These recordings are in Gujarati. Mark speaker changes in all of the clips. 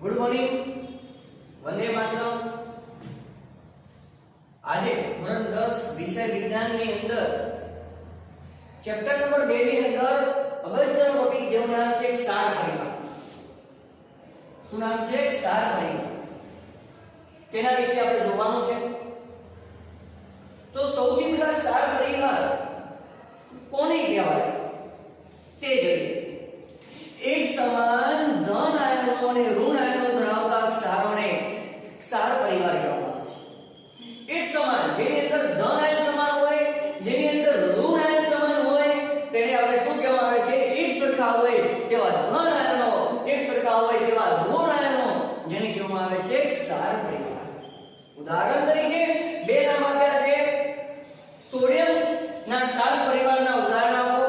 Speaker 1: Good morning, Vande Mataram. આજે ધોરણ 10 વિષય વિજ્ઞાનની અંદર ચેપ્ટર નંબર 2 ની અંદર અગત્યનો ટોપિક જેનું નામ છે સાર પરિવાર। શું નામ છે? સાર પરિવાર। તેના વિશે આપણે જોવાનું છે। તો સૌથી પહેલા સાર પરિવાર કોને કહેવાય તે જોઈએ। એક સમાન ધન આયનો અને ઋણ આયનો ધરાવતા ક્ષારોને ક્ષાર પરિવાર કહેવામાં આવે છે। એક સમાન જેની અંદર ધન આયન સમાન હોય, જેની અંદર ઋણ આયન સમાન હોય, તેને આપણે શું કહેવામાં આવે છે? એક સરખા હોય તેવા ધન આયનો, એક સરખા હોય તેવા ઋણ આયનો, જેને કહેવામાં આવે છે ક્ષાર પરિવાર। ઉદાહરણ તરીકે બે નામ આપ્યા છે। સોડિયમ ના ક્ષાર પરિવારના ઉદાહરણ આપો।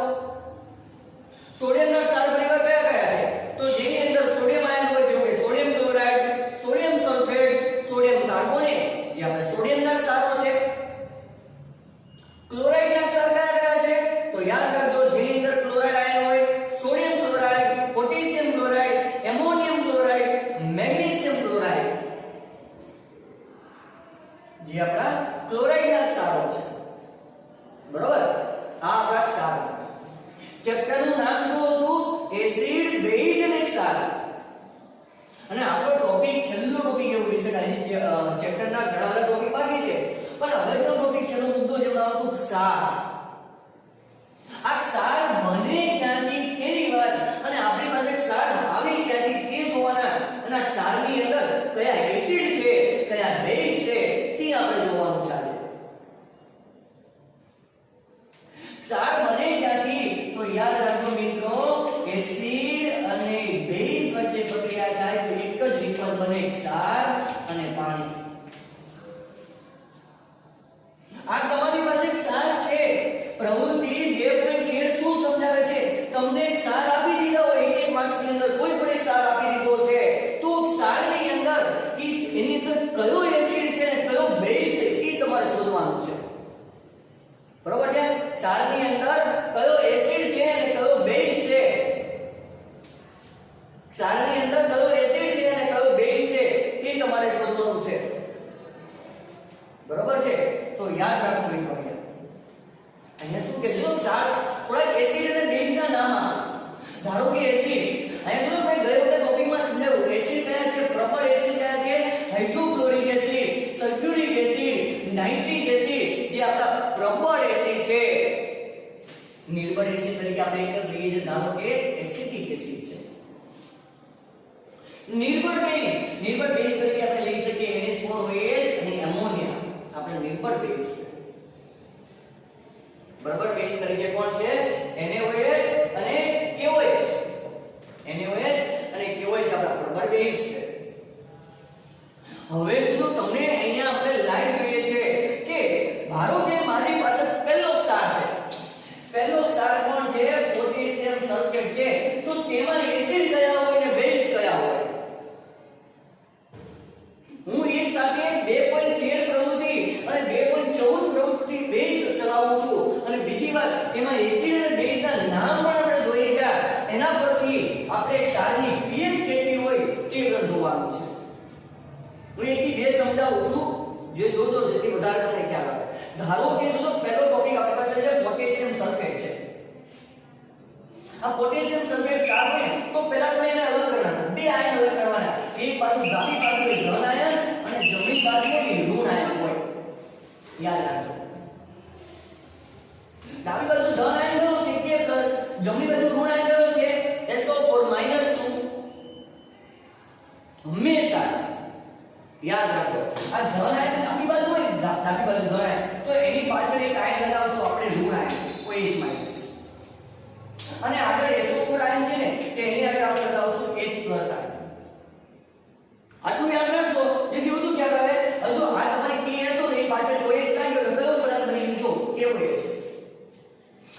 Speaker 1: સોડિયમ ના ક્ષાર પરિવાર કયા કયા છે? તો જેની અંદર સોડિયમ આયન હોય, જેમ કે sodium chloride, sodium sulphate, sodium carbonate, જે આપણે સોડિયમ ના ક્ષારો છે। ક્લોરાઇડ ના ક્ષાર કયા કયા છે? તો યાદ રાખજો, જેની અંદર ક્લોરાઇડ આયન હોય, sodium chloride, potassium chloride, ammonium chloride, magnesium chloride, જે આપણા ક્લોરાઇડ ના ક્ષારો છે। બરોબર? આ આપણા ક્ષાર। ચેપ્ટર નું નામ શું હતું? એસિડ, બેઝ અને ક્ષાર। અને આપણો ટોપિક છેલ્લો ટોપિક એવું કહી શકાય છે। ચેપ્ટર ના ઘણા બધા ટોપિક બાકી છે, પણ અગત્યનો ટોપિક છેલ્લો મુદ્દો જેનું નામ હતું ક્ષાર। આ ક્ષાર બને ક્યાંથી તેની વાત, અને આપણી પાસે ક્ષાર આવે ક્યાંથી તે જોવાના, અને આ ક્ષારની અંદર કયા એસિડ છે, કયા બેઝ છે, તે આપણે જોવાનું છે। ક્ષાર બને ક્યાંથી? તો યાદ રાખો મિત્રો, એસિડ અને બેઝ વચ્ચે પ્રક્રિયા થાય તો એક જ વિકલ્પ બને, ક્ષાર અને પાણી। આ તમારી પાસે ક્ષાર છે। પ્રવૃત્તિ 2.13 શું સમજાવે છે? તમને ક્ષાર આપી દીધો હોય, એક માર્ક્સ ની અંદર કોઈ પણ એક ક્ષાર આપી દીધો છે, તો ક્ષારની અંદર એની અંદર કયો એસિડ છે અને કયો બેઝ છે એ તમારે શોધવાનું છે। બરોબર છે? ક્ષારની અંદર કયો એસિડ છે અને કયો બેઝ છે, ક્ષારની અંદર કયો એસિડ છે અને કયો બેઝ છે એ તમારે શોધવાનું છે। બરોબર છે? તો યાદ રાખો મિત્રો, અહીંયા શું કે જો ક્ષાર થોડા એસિડ અને બેઝ ના નામ આપો। ધારો કે એસિડ, અહીંયા બોલો ભાઈ ગયો વખતે ટોપિકમાં સમજાવ્યું, એસિડ કયા છે? પ્રબળ એસિડ કયા છે? Hydrochloric acid, sulphuric acid, nitric acid, જે આપણા પ્રબળ એસિડ છે। નિર્બળ એસિડ તરીકે આપણે એક જ લઈએ છીએ, ધારો કે એસિટિક એસિડ છે। નિર્બળ બેઝ તરીકે આપણે લઈ શકીએ NH4OH અને એમોનિયા, આપણે નિર્બળ બેઝ। બરાબર? બેઝ તરીકે કોણ છે? NaOH અને KOH, NaOH અને KOH આપણા પ્રબળ બેઝ છે। હવે જો તમને અહીંયા આપણે લાઈન જોઈએ છે કે ધારો કે મારી પાસે પહેલો ક્ષાર છે, પહેલો ક્ષાર કોણ છે? પોટેશિયમ સલ્ફેટ છે। તો તેમાં એસિડ કયા હોય અને બેઝ કયા હોય? હું એક સાથે 2.13 પ્રવૃત્તિ અને 2.14 પ્રવૃત્તિ બેઝ ચલાવું છું, અને બીજી વાત એમાં એસિડ અને બેઝ ના નામ પણ આપણે જોઈ ગયા, એના પરથી આપણે ક્ષારની pH કેટલી હોય તે જોવાનું છે। હું એકથી બે સમજાવું છું, જે જોજો જેથી વધારે તમને ખ્યાલ આવે। ધારો કે જો પહેલો ટોપિક આપણી પાસે છે પોટેશિયમ સલ્ફેટ છે। આ પોટેશિયમ સલ્ફેટ ક્ષાર હોય તો પહેલા તમે એને અલગ કરવાના, બે આયન અલગ કરવાના। એક બાજુ ડાબી બાજુ ધન આયન અને જમણી બાજુ ઋણ આયન હોય, યાદ રાખજો। ડાબી બાજુ ધન આયન કયો છે? K+, જમણી બાજુ ઋણ આયન કયો છે? SO4 -2। હંમેશા યાદ રાખો, આ ધન આયન ડાબી બાજુ હોય, ડાબી બાજુ ધન આયન, તો એની પાછળ એક આયન લગાવશું આપણે ઋણ આયન, OH-, અને આગળ SO4 આયન છે ને, કે એની આગળ આપણે લગાવશું H+ આયન। આટલું યાદ રાખજો, જેથી વધુ ખ્યાલ આવે। હજુ આ તમારી K હતો ને, એ પાછળ OH લાગ્યો તો કયો પદાર્થ બની ગયો? KOH।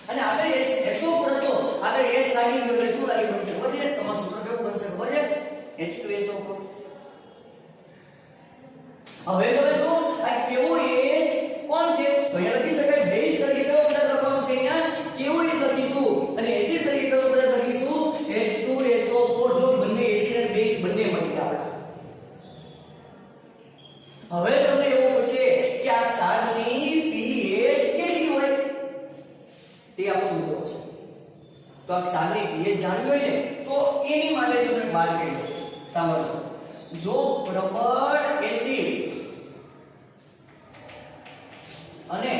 Speaker 1: અને આગળ SO4 હતો, આગળ H લાગી ગયો એટલે શું લાગી બનશે? ખબર છે? તમારું સૂત્ર કેવું બનશે ખબર છે? H2SO4। હવે તમે જો આ KOH કોણ છે? તો અહીંયા લખી શકાય બેઝ તરીકે કયો પદાર્થ લખવાનું છે? અહીંયા KOH લખીશું, અને એસિડ તરીકે કયો પદાર્થ લખીશું? H2SO4। જો બંને એસિડ અને બેઝ બંને મળી ગયા આપણા। તો આ ક્ષારની pH જાણવી હોય ને તો એની માટે જો મેં વાત કરી સાંભળો જો પ્રબળ એસિડ અને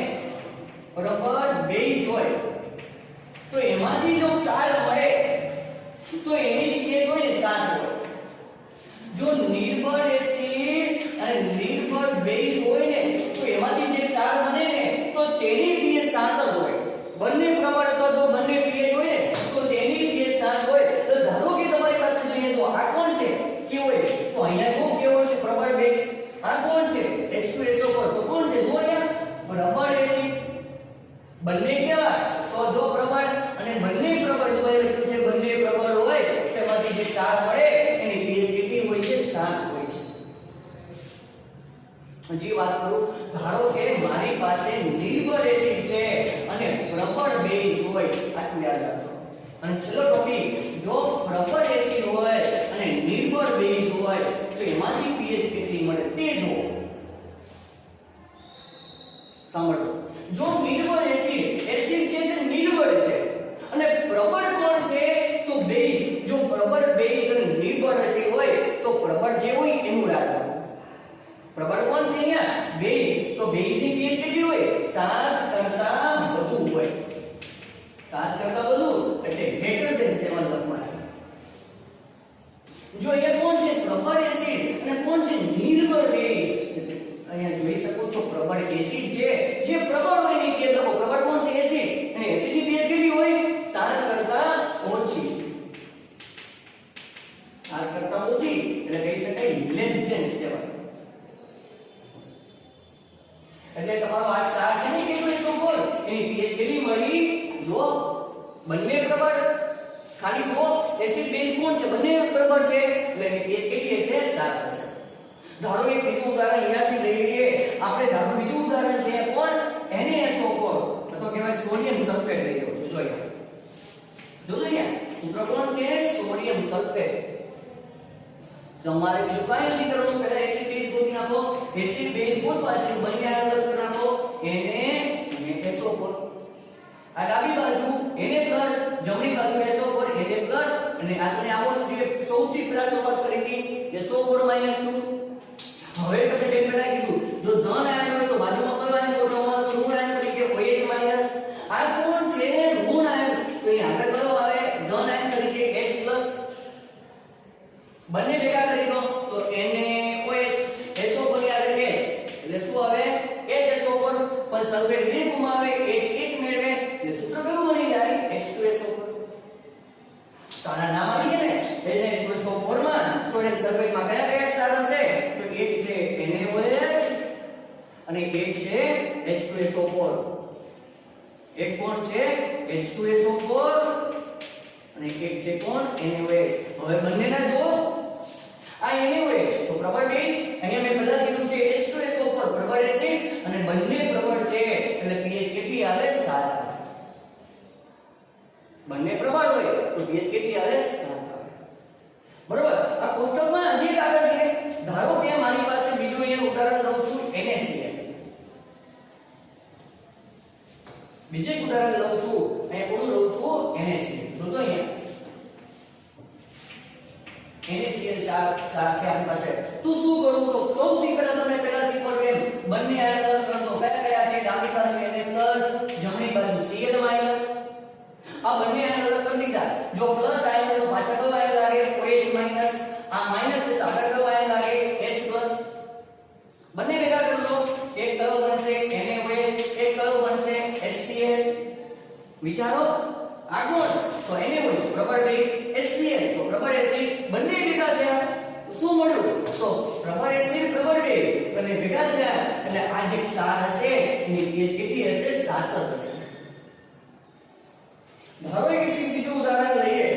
Speaker 1: પ્રબળ બેઝ હોય તો એમાંથી જો ક્ષાર મળે તો એની pH હોય ને 7 હોય જો નિર્બળ એસિડ અને નિર્બળ બેઝ હોય ને તો એમાંથી જે ક્ષાર બને ને તો તેની pH 7 જ હોય બંને પ્રબળ અથવા જો બંને pH હોય ને તો તેની pH 7 હોય તો ધારો કે તમારી પાસે જોઈએ તો આ કોણ છે કેવો હોય તો અહીંયા જો કેવો છે પ્રબળ બેઝ આ કોણ છે H2SO4 તો કોણ છે જો અહીંયા પ્રબળ એસિડ બંને કેવા તો જો પ્રબળ અને બંને પ્રબળ જો લખ્યું છે બંને પ્રબળ હોય તેમાંથી જે ક્ષાર મળે એની pH કેટલી હોય છે 7 હોય છે હજી વાત કરું ધારો કે મારી પાસે નિર્બળ એસિડ છે અને પ્રબળ બેઝ હોય આટલું યાદ રાખજો અને છેલ્લો ટોપિક જો પ્રબળ એસિડ હોય અને નિર્બળ બેઝ હોય તો એમાંથી pH કેટલી મળે તે જુઓ સાંભળો જો નિર્બળ એસિડ છે તે નિર્બળ છે અને પ્રબળ કોણ છે તો બેઝ જો પ્રબળ બેઝ અને નિર્બળ એસિડ હોય તો પ્રબળ જે હોય એનું રાખવાનું પ્રબળ કોણ છે અહીંયા બેઝ તો બેઝ ની pH કેટલી હોય 7 કરતા વધુ હોય 7 કરતા વધુ એટલે greater than 7 લખવાનું જો અહીંયા કોણ છે પ્રબળ એસિડ અને કોણ છે નિર્બળ બેઝ અહીંયા જોઈ શકો છો પ્રબળ એસિડ છે જે પ્રબળ હોય એની pH લખો પ્રબળ કોણ છે એસિડ અને એસિડ ની pH કેટલી હોય 7 કરતા ઓછી 7 કરતા ઓછી એટલે કહી શકાય less than 7 એટલે તમારો આ ક્ષાર છે ને H2SO4 એની pH કેટલી મળી જો બંને પ્રબળ ખાલી જો એસિડ બેઝ કોણ છે બંને પ્રબળ છે એટલે એની pH કેટલી હશે 7 હશે ધારો કે બીજું ઉદાહરણ અહીંયાથી લઈ લઈએ આપણે ધારો બીજું ઉદાહરણ છે કોણ NaSO4 અથવા કહેવાય સોડિયમ સલ્ફેટ લઈ લો જો અહીંયા સૂત્ર કોણ છે સોડિયમ સલ્ફેટ તમારે બીજું કાંઈ નથી કરવાનું પહેલા એસિડ બેઝ ગોતી નાખો એસિડ બેઝ ગોતવા છે બંને અલગ કરી નાખો NaSO4 આ ડાબી બાજુ Na+ જમણી બાજુ SO4 Na+ અને આપણે આવડતું જે સૌથી પહેલા શરૂઆત કરી હતી SO4 - 2 હવે તમે જે પહેલા કીધું જો ધન આયન હોય તો બાજુમાં કયો આયન ગોઠવવાનો ઋણ આયન તરીકે OH- આ કોણ છે ઋણ આયન તો અહીં આગળ કયો આવે ધન આયન તરીકે H+ બંને ભેગા કરી દો તો NaOH SO4 ની આગળ H એટલે શું આવે HSO4 પણ સલ્ફેટ બે ગુમાવે H એક મેળવે એટલે સૂત્ર કયું બની જાય H2SO4 તો આના નામ આવી ગયા ને H2SO4 માં સોડિયમ સલ્ફેટ માં કયા કયા ક્ષાર હશે તો એક છે NaOH અને એક છે H2SO4 એક કોણ છે H2SO4 અને એક છે કોણ NaOH હવે બંનેના જો આ NaOH તો પ્રબળ બેઝ અહીંયા મેં પહેલા કીધું છે H2SO4 પ્રબળ એસિડ અને બંને પ્રબળ છે એટલે pH કેટલી આવે 7 બંને પ્રબળ હોય તો pH કેટલી આવે 7 આવે બરોબર આ કોષ્ટકમાં હજી એક આગળ છે ધારો કે મારી પાસે બીજું એક ઉદાહરણ લઉં છું NaCl બીજું એક ઉદાહરણ લઉં છું અહીંયા કોણ લઉં છું NaCl જોતો અહીંયા NaCl સાર છે આપણી પાસે તો શું કરું તો સૌથી પહેલા તમને પહેલા શીખવાડું એમ બંને અલગ અલગ કર દો કયા કયા છે ડાબી બાજુ Na+ જમણી બાજુ Cl- આ બંને અલગ અલગ કરી દીધા જો પ્લસ આયન હોય તો પાછળ કયો આયન લાગે OH- આ માઈનસ છે તો આગળ કયો આયન લાગે H+ બંને ભેગા કરી દો એક કયો બનશે NaOH એક કયો બનશે HCl વિચારો આ કોણ તો NaOH પ્રબળ બેઝ HCl તો પ્રબળ એસિડ બંને ભેગા થયા તો શું મળ્યું તો પ્રબળ એસિડ પ્રબળ બેઝ બંને ભેગા થયા એટલે આ જે ક્ષાર હશે એની pH કેટલી હશે 7 જ હશે ધારો કે બીજું ઉદાહરણ લઈએ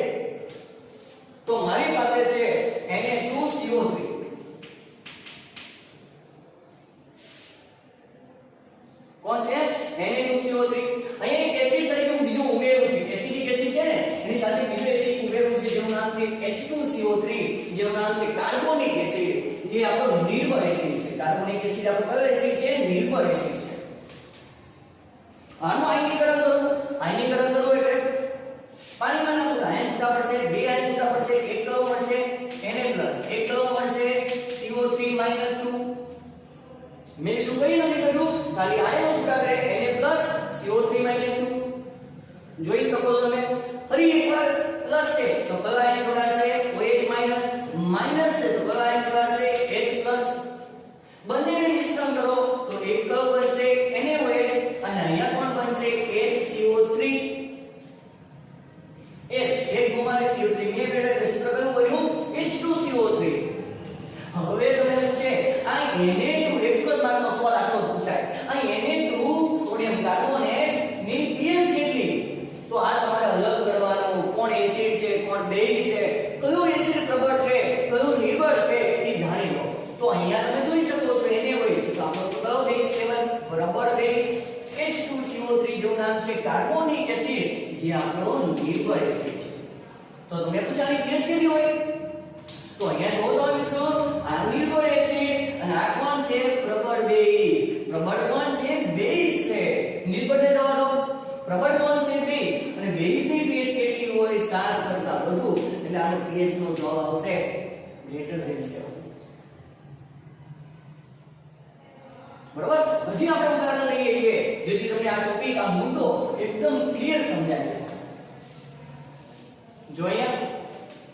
Speaker 1: તો મારી પાસે છે Na2CO3 કોણ છે Na2CO3 અહીંયા એક એસિડ તરીકે હું બીજું ઉમેરું છું એસિડિક એસિડ છે ને એની સાથે બીજું એસિડ ઉમેરું છું જેનું નામ છે H2CO3 જેનું નામ છે કાર્બોનિક એસિડ જે આપણો નિર્બળ એસિડ છે કાર્બોનિક એસિડ આપણો કયો એસિડ છે નિર્બળ એસિડ છે આનું આયનીકરણ કરો એટલે પાણીમાં છૂટા પડશે, બે આયન છૂટા પડશે, એક કર્વ મળશે Na+, એક કર્વ મળશે CO3 - 2. મેં બીજું કંઈ નથી કર્યું, ખાલી આયનો છૂટા કરે Na+ CO3 - 2. જોઈ શકો છો તમે. ફરી એકવાર પ્લસ છે તો કયો આયન જોડાશે OH- માઈનસ છે તો કયો આયન જોડાશે H+. બંનેને મિશ્રણ કરો તો એક કર્વ બનશે NaOH અને અહીંયા પણ બનશે HCO3. H એક ગુમાવે CO3 બે ભેળે તો સૂત્ર કયું બન્યું H2CO3. હવે તમને પૂછે આ Na2 એક જ માર્કનો સવાલ આટલો પૂછાય, આ Na2 સોડિયમ કાર્બોનેટ ની pH કેટલી, તો આ તમારે અલગ કરવાનું, કોણ એસિડ છે કોણ બેઝ છે, કયો એસિડ પ્રબળ છે કયો નિર્બળ છે એ જાણી લો. તો અહીંયા તમે જોઈ શકો છો NaOH તો આપણો કયો બેઝ કહેવાય પ્રબળ બેઝ. H2CO3 જેનું નામ છે કાર્બોનિક એસિડ જે આપણો નિર્બળ એસિડ છે. તો તમને પૂછાય pH કેટલી હોય, તો અહીંયા જોવો મિત્રો આ નિર્બળ એસિડ અને આ કોણ છે પ્રબળ બેઝ. પ્રબળ કોણ છે બેઝ છે, નિર્બળને જવા દો. પ્રબળ કોણ છે બેઝ અને બેઝની pH કેટલી હોય 7 કરતા વધુ, એટલે આનો pH નો જવાબ આવશે ગ્રેટર ધેન 7. બરોબર. હજી આપણે ઉદાહરણ લઈએ કે જેથી તમને આ ટોપિક આ મુદ્દો એકદમ ક્લિયર સમજાય. જો અહીંયા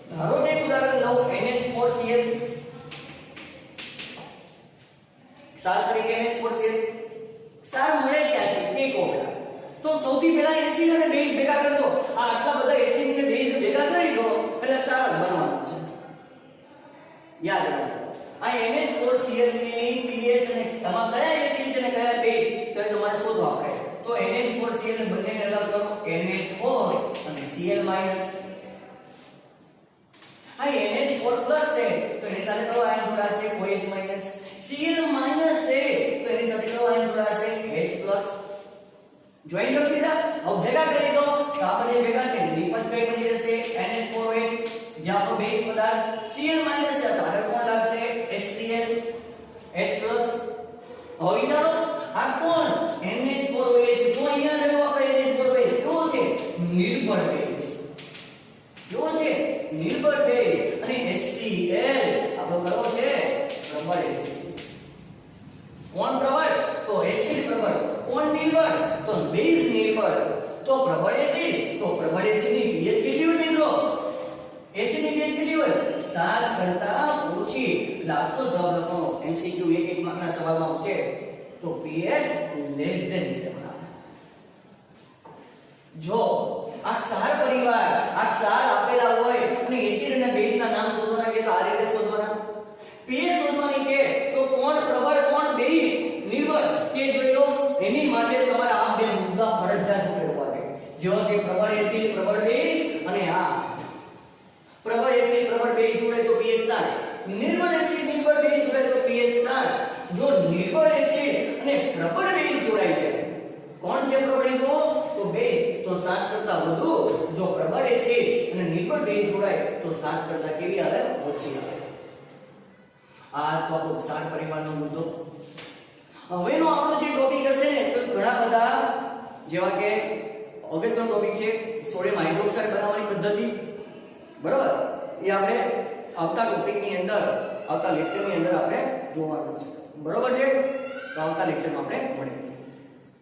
Speaker 1: ધારો કે ઉદાહરણ લઉં NH4Cl, ક્ષાર તરીકે NH4Cl. ક્ષાર મળે ક્યાંથી એક ઓગળા, તો સૌથી પહેલા એસિડ અને બેઝ ભેગા કરી દો. આ આટલા બધા એસિડ અને બેઝ ભેગા કરી દો એટલે ક્ષાર બનવાનું છે. યાદ રાખજો આ NH4Cl ની pH અને આમાં કયા એસિડ છે અને કયા બેઝ તો તમારે શોધવા પડે. તો NH4Cl ને બંનેને અલગ કરો NH4 અને Cl-. આ NH4+ છે તો એની સાથે કયો આયન જોડાશે OH-. Cl- છે તો એની સાથે કયો આયન જોડાશે H+. જોઈન કરી દીધા. હવે ભેગા કરી દો તો આપણે ભેગા કરી નિપજ કઈ બની જશે NH4OH જે આપણો બેઝ પદાર્થ. Cl- છે તો આગળ કોણ લાગશે HCl H+. હવે વિચારો આ કોણ NH4OH, તો અહીંયા રહ્યો આપણે NH4OH કેવો છે નિર્બળ બેઝ, કેવો છે નિર્બળ બેઝ. અને HCl આપણો કયો છે પ્રબળ એસિડ. કોણ પ્રબળ તો એસિડ પ્રબળ, કોણ નિર્બળ તો બેઝ નિર્બળ. તો પ્રબળ એસિડ તો પ્રબળ એસિડની pH કેટલી હોય મિત્રો, એસિડની pH કેટલી હોય 7 કરતા ઓછી. એટલે આટલો જવાબ લખો MCQ એક માર્કના સવાલમાં પૂછે તો pH <7. જો આ ક્ષાર પરિવાર આ ક્ષાર આપેલા હોય અને એસિડ અને બેઝના નામ શોધવાના કે તો આ રીતે શોધવાના. pH શોધવાની કે તો કોણ પ્રબળ કોણ બેઝ નિર્બળ તે જોઈ લો. એની માટે તમારે આ બે મુદ્દા ફરજિયાત મેળવવા છે, જેવા કે પ્રબળ એસિડ પ્રબળ બેઝ અને આ પ્રબળ એસિડ પ્રબળ બેઝ જોડે તો pH 7, નિર્બળ એસિડ નિર્બળ બેઝ જોડે તો pH 7. જો નિર્બળ એસિડ અને પ્રબળ બેઝ જોડાઈ જાય, કોણ છે પ્રબળ તો બેઝ તો 7 કરતા વધુ. જો પ્રબળ એસિડ અને નિર્બળ બેઝ જોડાય તો 7 કરતા કેવી આવે ઓછી આવે. આ તો આપણો ક્ષાર પરિવારનો મુદ્દો. હવેનો આપણો જે ટોપિક હશે ને તો ઘણા બધા જેવા કે અગત્યનો ટોપિક છે સોડિયમ હાઇડ્રોક્સાઇડ બનાવવાની પદ્ધતિ. બરાબર, એ આપણે આવતા ટોપિકની અંદર આવતા લેક્ચરની અંદર આપણે જોવાનું છે. બરાબર છે, તો આવતા લેક્ચરમાં આપણે મળીએ.